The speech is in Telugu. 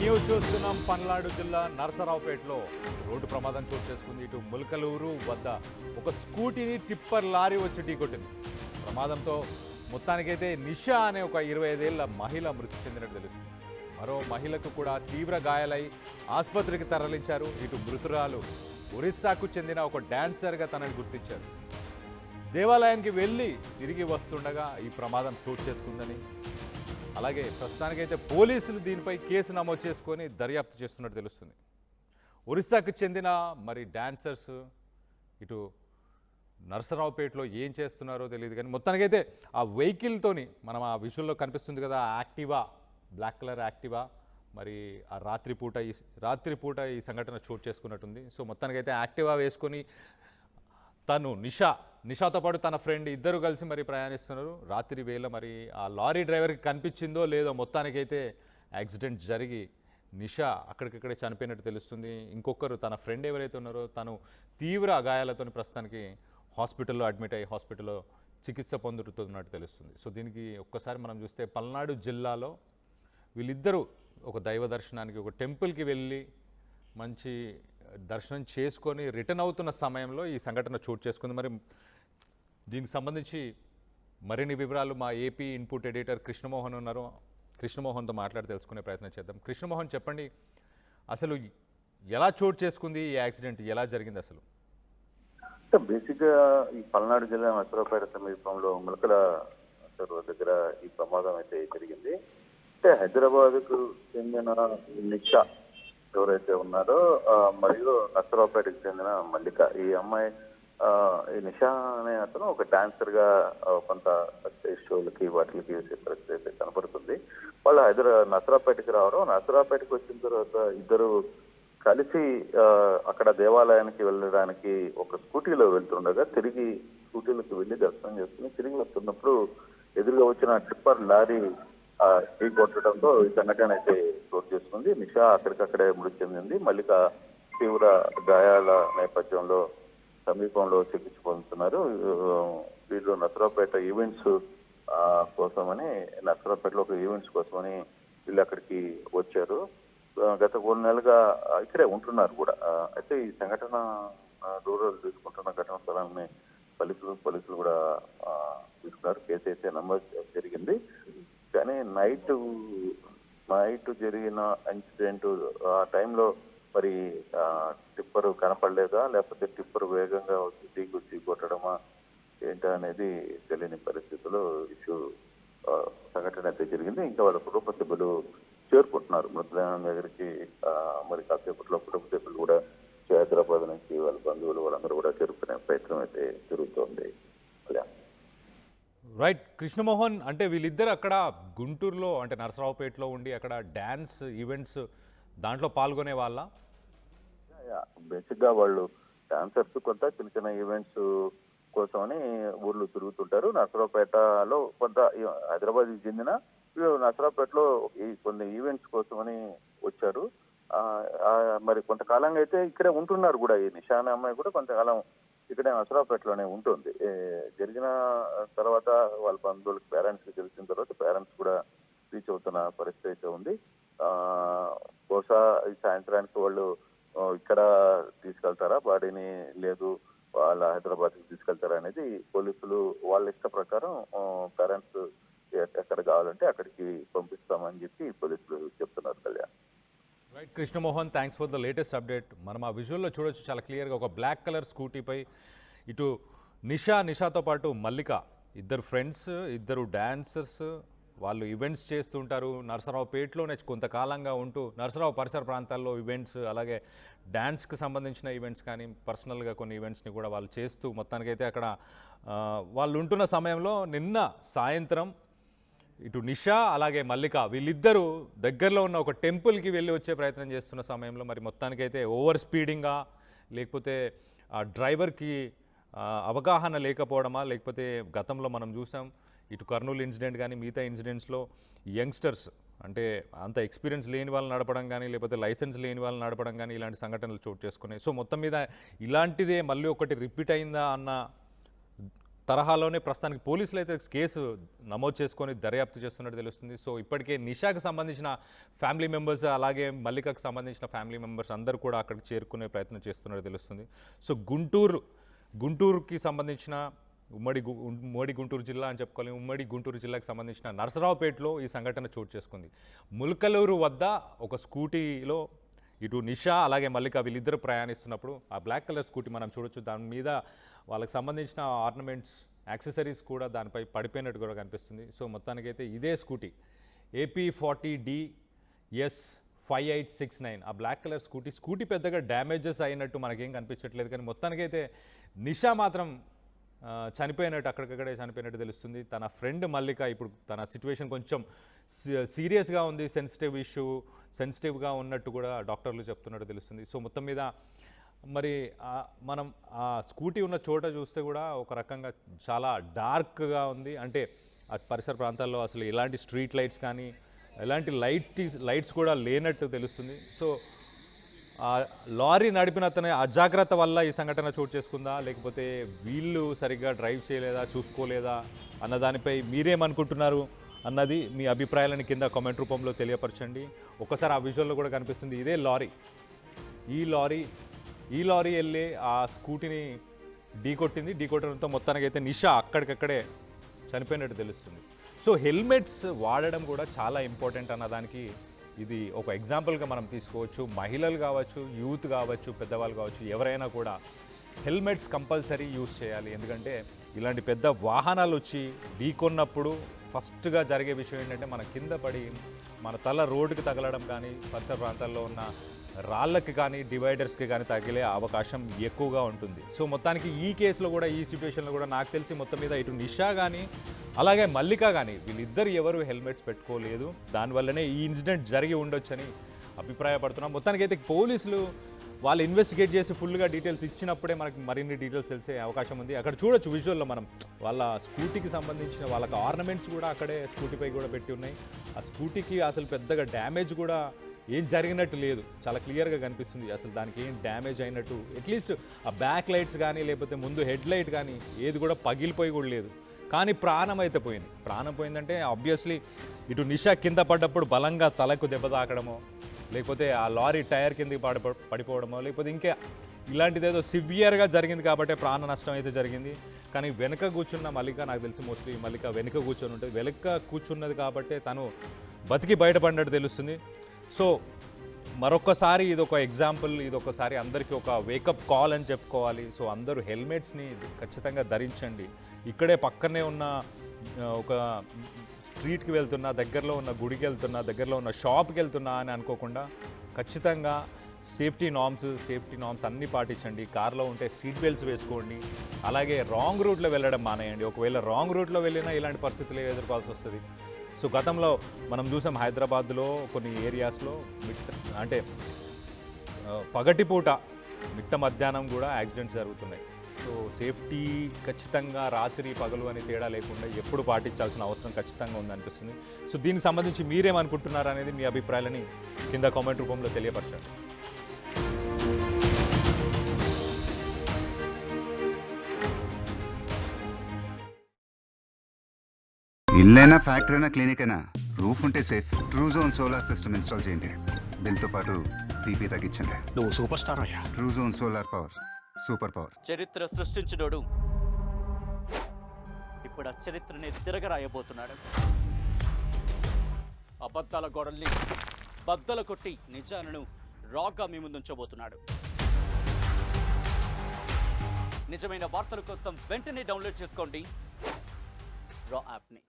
న్యూస్ చూస్తున్నాం. పల్నాడు జిల్లా నరసరావుపేటలో రోడ్డు ప్రమాదం చోటు చేసుకుంది. ఇటు ములకలూరు వద్ద ఒక స్కూటీని టిప్పర్ లారీ వచ్చి ఢీకొట్టింది. ప్రమాదంతో మొత్తానికైతే నిషా అనే ఒక 25 ఏళ్ల మహిళ మృతి చెందినట్టు తెలుస్తుంది. మరో మహిళకు కూడా తీవ్ర గాయాలై ఆసుపత్రికి తరలించారు. ఇటు మృతురాలు ఒరిస్సాకు చెందిన ఒక డాన్సర్గా తనని గుర్తించారు. దేవాలయానికి వెళ్ళి తిరిగి వస్తుండగా ఈ ప్రమాదం చోటు చేసుకుందని, అలాగే ప్రస్తుతానికైతే పోలీసులు దీనిపై కేసు నమోదు చేసుకొని దర్యాప్తు చేస్తున్నట్టు తెలుస్తుంది. ఒరిస్సాకు చెందిన మరి డాన్సర్స్ ఇటు నరసరావుపేటలో ఏం చేస్తున్నారో తెలియదు, కానీ మొత్తానికైతే ఆ వెహికల్తోని మనం ఆ విజువల్లో కనిపిస్తుంది కదా, యాక్టివా, బ్లాక్ కలర్ యాక్టివా, మరి ఆ రాత్రిపూట ఈ సంఘటన చోటు చేసుకున్నట్టుంది. సో మొత్తానికైతే యాక్టివా వేసుకొని తను నిషాతో పాటు తన ఫ్రెండ్ ఇద్దరు కలిసి మరి ప్రయాణిస్తున్నారు. రాత్రి వేళ మరి ఆ లారీ డ్రైవర్కి కనిపించిందో లేదో మొత్తానికైతే యాక్సిడెంట్ జరిగి నిషా అక్కడికక్కడే చనిపోయినట్టు తెలుస్తుంది. ఇంకొకరు తన ఫ్రెండ్ ఎవరైతే ఉన్నారో తను తీవ్ర గాయాలతో ప్రస్తుతానికి హాస్పిటల్లో అడ్మిట్ అయ్యి హాస్పిటల్లో చికిత్స పొందుతున్నట్టు తెలుస్తుంది. సో దీనికి ఒక్కసారి మనం చూస్తే పల్నాడు జిల్లాలో వీళ్ళిద్దరూ ఒక దైవ దర్శనానికి ఒక టెంపుల్కి వెళ్ళి మంచి దర్శనం చేసుకొని రిటర్న్ అవుతున్న సమయంలో ఈ సంఘటన చోటు చేసుకుంది. మరి దీనికి సంబంధించి మరిన్ని వివరాలు మా ఏపీ ఇన్పుట్ ఎడిటర్ కృష్ణమోహన్ ఉన్నారు. కృష్ణమోహన్తో మాట్లాడి తెలుసుకునే ప్రయత్నం చేద్దాం. కృష్ణమోహన్, చెప్పండి, అసలు ఎలా చోటు చేసుకుంది ఈ యాక్సిడెంట్, ఎలా జరిగింది అసలు? బేసిక్గా ఈ పల్నాడు జిల్లా నరసరావుపేట సమీపంలో ములకల చెరువు దగ్గర ఈ ప్రమాదం అయితే జరిగింది. అంటే హైదరాబాద్కు చెందిన నిషా ఎవరైతే ఉన్నారో మరియు నరసరావుపేటకు చెందిన మల్లిక, ఈ అమ్మాయి ఈ నిషా అనే అతను ఒక డాన్సర్ గా కొంత స్టేజ్ షోలకి వాటికి వేసే పరిస్థితి అయితే కనపడుతుంది. వాళ్ళు నరసరావుపేటకి రావడం, నరసరావుపేటకి వచ్చిన తర్వాత ఇద్దరు కలిసి అక్కడ దేవాలయానికి వెళ్ళడానికి ఒక స్కూటీలో వెళ్తుండగా తిరిగి స్కూటీలకు వెళ్ళి దర్శనం చేసుకుని తిరిగి వస్తున్నప్పుడు ఎదురుగా వచ్చిన టిప్పర్ లారీ ఢీ కొట్టడంతో ఈ సంఘటన అయితే చోటు చేసుకుంది. నిషా అక్కడికక్కడే మృతి చెందింది. మల్లిక తీవ్ర గాయాల నేపథ్యంలో సమీపంలో చికిత్స పొందుతున్నారు. వీళ్ళు నరసరావుపేట ఈవెంట్స్ కోసమని నరసరావుపేటలో ఒక ఈవెంట్స్ కోసమని వీళ్ళు అక్కడికి వచ్చారు. గత 3 నెలలుగా ఇక్కడే ఉంటున్నారు కూడా. అయితే ఈ సంఘటన రూరల్ తీసుకుంటున్న ఘటన స్థలాన్ని పోలీసులు కూడా తీసుకున్నారు. కేసు అయితే నమోదు జరిగింది. కానీ నైట్ జరిగిన ఇన్సిడెంట్ ఆ టైంలో మరి టిప్పరు కనపడలేదా, లేకపోతే టిప్పరు వేగంగా వచ్చి ఢీ కొట్టడమా ఏంటా అనేది తెలియని పరిస్థితుల్లో సంఘటన అయితే జరిగింది. ఇంకా వాళ్ళ కుటుంబ సభ్యులు చేరుకుంటున్నారు మృతదేహం దగ్గరికి. మరి కాసేపట్లో కుటుంబ సభ్యులు కూడా హైదరాబాద్ నుంచి వాళ్ళ బంధువులు వాళ్ళందరూ కూడా చేరుకునే ప్రయత్నం అయితే జరుగుతోంది. రైట్ కృష్ణమోహన్, అంటే వీళ్ళిద్దరు అక్కడ గుంటూరులో అంటే నరసరావుపేటలో ఉండి అక్కడ డ్యాన్స్ ఈవెంట్స్ దాంట్లో పాల్గొనే వాళ్ళ? బేసిక్గా వాళ్ళు డాన్సర్స్ కొంత చిన్న చిన్న ఈవెంట్స్ కోసమని ఊర్లు తిరుగుతుంటారు. నరసరావుపేటలో కొంత హైదరాబాద్ చెందిన నరసరావుపేటలో కొన్ని ఈవెంట్స్ కోసమని వచ్చారు. మరి కొంతకాలంగా అయితే ఇక్కడే ఉంటున్నారు కూడా. ఈ నిషా అనే అమ్మాయి కూడా కొంతకాలం ఇక్కడే నరసరావుపేటలోనే ఉంటుంది. జరిగిన తర్వాత వాళ్ళ బంధువులకు పేరెంట్స్కి తెలిసిన తర్వాత పేరెంట్స్ కూడా రీచ్ అవుతున్న పరిస్థితి అయితే ఉంది. బహుశా ఈ సాయంత్రానికి వాళ్ళు ఇక్కడ తీసుకెళ్తారా బాడీని, లేదు వాళ్ళ హైదరాబాద్కి తీసుకెళ్తారా అనేది పోలీసులు వాళ్ళ ఇష్ట ప్రకారం పేరెంట్స్ ఎక్కడ కావాలంటే అక్కడికి పంపిస్తామని చెప్పి పోలీసులు చెప్తున్నారు. Kalyan. Right Krishnamohan, thanks for the latest update. మనం ఆ విజువల్లో చూడొచ్చు చాలా క్లియర్గా ఒక బ్లాక్ కలర్ స్కూటీపై ఇటు నిషాతో పాటు మల్లిక, ఇద్దరు ఫ్రెండ్స్, ఇద్దరు డాన్సర్స్, వాళ్ళు ఈవెంట్స్ చేస్తుంటారు. నరసరావుపేటలోనే కొంతకాలంగా ఉంటూ నరసరావు పరిసర ప్రాంతాల్లో ఈవెంట్స్, అలాగే డ్యాన్స్కి సంబంధించిన ఈవెంట్స్ కానీ పర్సనల్గా కొన్ని ఈవెంట్స్ని కూడా వాళ్ళు చేస్తూ మొత్తానికైతే అక్కడ వాళ్ళు ఉంటున్న సమయంలో నిన్న సాయంత్రం ఇటు నిషా అలాగే మల్లిక వీళ్ళిద్దరూ దగ్గరలో ఉన్న ఒక టెంపుల్కి వెళ్ళి వచ్చే ప్రయత్నం చేస్తున్న సమయంలో మరి మొత్తానికైతే ఓవర్ స్పీడింగా, లేకపోతే ఆ డ్రైవర్కి అవగాహన లేకపోవడమా, లేకపోతే గతంలో మనం చూసాం ఇటు కర్నూలు ఇన్సిడెంట్ కానీ మిగతా ఇన్సిడెంట్స్లో యంగ్స్టర్స్ అంటే అంత ఎక్స్పీరియన్స్ లేని వాళ్ళు నడపడం కానీ, లేకపోతే లైసెన్స్ లేని వాళ్ళు నడపడం కానీ ఇలాంటి సంఘటనలు చోటు చేసుకున్నాయి. సో మొత్తం మీద ఇలాంటిదే మళ్ళీ ఒకటి రిపీట్ అయిందా అన్న తరహాలోనే ప్రస్తుతానికి పోలీసులు అయితే కేసు నమోదు చేసుకొని దర్యాప్తు చేస్తున్నట్టు తెలుస్తుంది. సో ఇప్పటికే నిషాకు సంబంధించిన ఫ్యామిలీ మెంబర్స్ అలాగే మల్లికకు సంబంధించిన ఫ్యామిలీ మెంబర్స్ అందరూ కూడా అక్కడికి చేరుకునే ప్రయత్నం చేస్తున్నట్టు తెలుస్తుంది. సో గుంటూరుకి సంబంధించిన ఉమ్మడి గుంటూరు జిల్లా అని చెప్పుకోవాలి. ఉమ్మడి గుంటూరు జిల్లాకు సంబంధించిన నరసరావుపేటలో ఈ సంఘటన చోటు చేసుకుంది. ముల్కలూరు వద్ద ఒక స్కూటీలో ఇటు నిషా అలాగే మల్లిక వీళ్ళిద్దరు ప్రయాణిస్తున్నప్పుడు ఆ బ్లాక్ కలర్ స్కూటీ మనం చూడొచ్చు. దాని మీద వాళ్ళకి సంబంధించిన ఆర్నమెంట్స్ యాక్సెసరీస్ కూడా దానిపై పడిపోయినట్టు కూడా కనిపిస్తుంది. సో మొత్తానికైతే ఇదే స్కూటీ AP40DS5869 ఆ బ్లాక్ కలర్ స్కూటీ పెద్దగా డ్యామేజెస్ అయినట్టు మనకేం కనిపించట్లేదు. కానీ మొత్తానికైతే నిషా మాత్రం చనిపోయినట్టు అక్కడికక్కడే చనిపోయినట్టు తెలుస్తుంది. తన ఫ్రెండ్ మల్లిక ఇప్పుడు తన సిచ్యువేషన్ కొంచెం సీరియస్గా ఉంది, సెన్సిటివ్గా ఉన్నట్టు కూడా డాక్టర్లు చెప్తున్నట్టు తెలుస్తుంది. సో మొత్తం మీద మరి మనం ఆ స్కూటీ ఉన్న చోట చూస్తే కూడా ఒక రకంగా చాలా డార్క్గా ఉంది. అంటే ఆ పరిసర ప్రాంతాల్లో అసలు ఎలాంటి స్ట్రీట్ లైట్స్ కానీ ఎలాంటి లైట్స్ కూడా లేనట్టు తెలుస్తుంది. సో లారీ నడిపిన అతని అజాగ్రత్త వల్ల ఈ సంఘటన చోటు చేసుకుందా, లేకపోతే వీళ్ళు సరిగ్గా డ్రైవ్ చేయలేదా, చూసుకోలేదా అన్న దానిపై మీరేమనుకుంటున్నారు అన్నది మీ అభిప్రాయాలను కింద కామెంట్ రూపంలో తెలియపరచండి. ఒకసారి ఆ విజువల్లో కూడా కనిపిస్తుంది ఇదే లారీ. ఈ లారీ వెళ్ళి ఆ స్కూటీని ఢీకొట్టడంతో మొత్తానికైతే నిషా అక్కడికక్కడే చనిపోయినట్టు తెలుస్తుంది. సో హెల్మెట్స్ వాడడం కూడా చాలా ఇంపార్టెంట్ అన్నదానికి ఇది ఒక ఎగ్జాంపుల్గా మనం తీసుకోవచ్చు. మహిళలు కావచ్చు, యూత్ కావచ్చు, పెద్దవాళ్ళు కావచ్చు, ఎవరైనా కూడా హెల్మెట్స్ కంపల్సరీ యూజ్ చేయాలి. ఎందుకంటే ఇలాంటి పెద్ద వాహనాలు వచ్చి ఢీకొన్నప్పుడు ఫస్ట్గా జరిగే విషయం ఏంటంటే మన కింద పడి మన తల రోడ్డుకి తగలడం కానీ, పరిసర ప్రాంతాల్లో ఉన్న రాళ్ళకి కానీ, డివైడర్స్కి కానీ తగిలే అవకాశం ఎక్కువగా ఉంటుంది. సో మొత్తానికి ఈ కేసులో కూడా, ఈ సిచ్యువేషన్లో కూడా నాకు తెలిసి మొత్తం మీద ఇటు నిషా కానీ అలాగే మల్లిక కానీ వీళ్ళిద్దరు ఎవరు హెల్మెట్స్ పెట్టుకోలేదు. దానివల్లనే ఈ ఇన్సిడెంట్ జరిగి ఉండొచ్చని అభిప్రాయపడుతున్నాం. మొత్తానికైతే పోలీసులు వాళ్ళు ఇన్వెస్టిగేట్ చేసి ఫుల్గా డీటెయిల్స్ ఇచ్చినప్పుడే మనకి మరిన్ని డీటెయిల్స్ తెలిసే అవకాశం ఉంది. అక్కడ చూడొచ్చు విజువల్లో మనం వాళ్ళ స్కూటీకి సంబంధించిన వాళ్ళకి ఆర్నమెంట్స్ కూడా అక్కడే స్కూటీపై కూడా పెట్టి ఉన్నాయి. ఆ స్కూటీకి అసలు పెద్దగా డ్యామేజ్ కూడా ఏం జరిగినట్టు లేదు, చాలా క్లియర్గా కనిపిస్తుంది. అసలు దానికి ఏం డ్యామేజ్ అయినట్టు అట్లీస్ట్ ఆ బ్యాక్ లైట్స్ కానీ లేకపోతే ముందు హెడ్ లైట్ కానీ ఏది కూడా పగిలిపోయి కూడా లేదు. కానీ ప్రాణం అయితే పోయింది. ప్రాణం పోయిందంటే ఆబ్వియస్లీ ఇటు నిషా కింద పడ్డప్పుడు బలంగా తలకు దెబ్బ తాకడమో, లేకపోతే ఆ లారీ టైర్ కిందకి పడిపోవడమో, లేకపోతే ఇంకా ఇలాంటిది ఏదో సివియర్గా జరిగింది కాబట్టి ప్రాణ నష్టం అయితే జరిగింది. కానీ వెనక కూర్చున్న మల్లిక, నాకు తెలిసి మోస్ట్లీ మల్లిక వెనుక కూర్చొని ఉంటుంది. వెనక కూర్చున్నది కాబట్టి తను బతికి బయటపడినట్టు తెలుస్తుంది. సో మరొకసారి ఇదొక ఎగ్జాంపుల్, ఇదొకసారి అందరికీ ఒక వేకప్ కాల్ అని చెప్పుకోవాలి. సో అందరూ హెల్మెట్స్ని ఖచ్చితంగా ధరించండి. ఇక్కడే పక్కనే ఉన్న ఒక స్ట్రీట్కి వెళ్తున్నా, దగ్గరలో ఉన్న గుడికి వెళ్తున్నా, దగ్గరలో ఉన్న షాప్కి వెళ్తున్నా అని అనుకోకుండా ఖచ్చితంగా సేఫ్టీ నామ్స్ అన్నీ పాటించండి. కార్లో ఉంటే సీట్ బెల్ట్స్ వేసుకోండి. అలాగే రాంగ్ రూట్లో వెళ్ళడం మానేయండి. ఒకవేళ రాంగ్ రూట్లో వెళ్ళినా ఇలాంటి పరిస్థితులు ఎదుర్కోవాల్సి వస్తుంది. సో గతంలో మనం చూసాం హైదరాబాద్లో కొన్ని ఏరియాస్లో అంటే పగటిపూట మిట్ట మధ్యాహ్నం కూడా యాక్సిడెంట్స్ జరుగుతున్నాయి. సో సేఫ్టీ ఖచ్చితంగా రాత్రి పగలు అని తేడా లేకుండా ఎప్పుడు పాటించాల్సిన అవసరం ఖచ్చితంగా ఉందనిపిస్తుంది. సో దీనికి సంబంధించి మీరేమనుకుంటున్నారు అనేది మీ అభిప్రాయాలని కింద కామెంట్ రూపంలో తెలియపరచండి. ఇల్లైనా ఫ్యాక్టరీ అయినా క్లినిక్ అయినా రూఫ్ ఉంటే safe. Truzon solar system install చేయండి. బిల్తో పాటు టీపీ తగ్గించండి. నువ్వు సూపర్ స్టార్ అయ్యా. Truzon solar power, super power. చరిత్ర సృష్టించినోడు ఇప్పుడు ఆ చరిత్రని తిరగరాయబోతున్నాడు. అబద్ధాల గోడల్ని బద్దలు కొట్టి నిజాలను రాగా మీ ముందుంచబోతున్నాడు. నిజమైన వార్తల కోసం వెంటనే డౌన్లోడ్ చేసుకోండి రా యాప్ని.